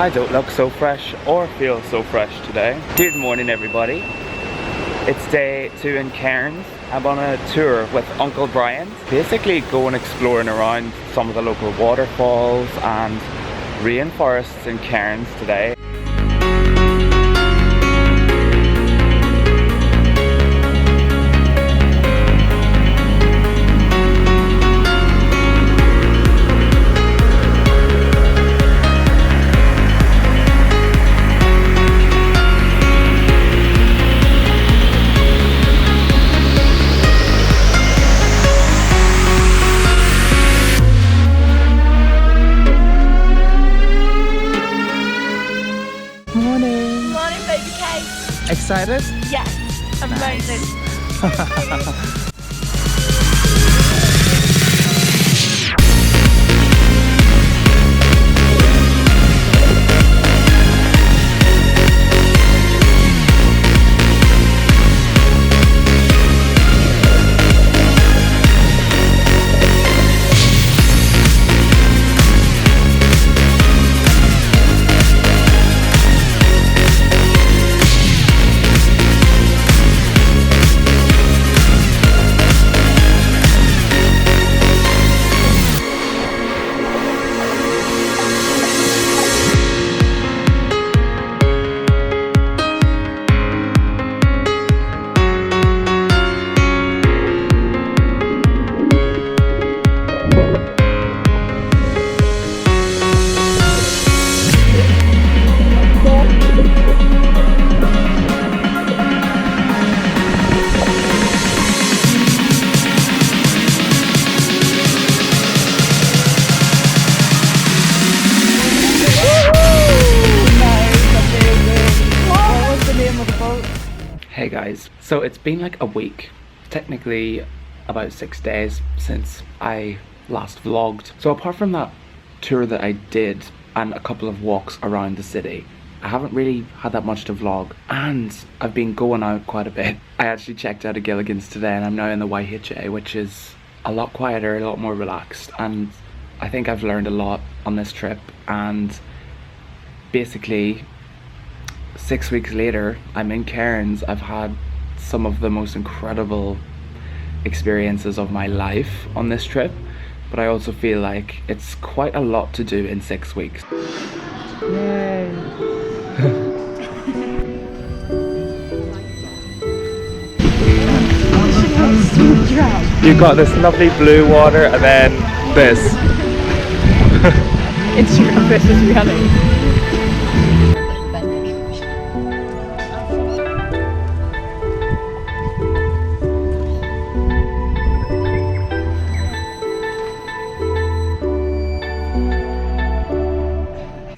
I don't look so fresh or feel so fresh today. Good morning everybody. It's day 2 in Cairns. I'm on a tour with Uncle Brian. Basically going exploring around some of the local waterfalls and rainforests in Cairns today. Excited? Yes, amazing. Nice. Hey guys, so it's been like a week, technically about 6 days since I last vlogged. So apart from that tour that I did and a couple of walks around the city, I haven't really had that much to vlog, and I've been going out quite a bit. I actually checked out of Gilligan's today and I'm now in the YHA, which is a lot quieter, a lot more relaxed, and I think I've learned a lot on this trip. And basically 6 weeks later, I'm in Cairns. I've had some of the most incredible experiences of my life on this trip, but I also feel like it's quite a lot to do in 6 weeks. Yay! You've got this lovely blue water and then this. Instagram versus reality.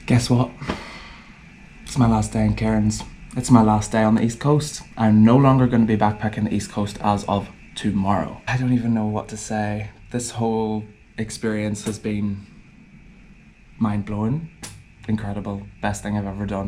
Guess what? It's my last day in Cairns. It's my last day on the East Coast. I'm no longer going to be backpacking the East Coast as of tomorrow. I don't even know what to say. This whole experience has been mind-blowing, incredible, best thing I've ever done.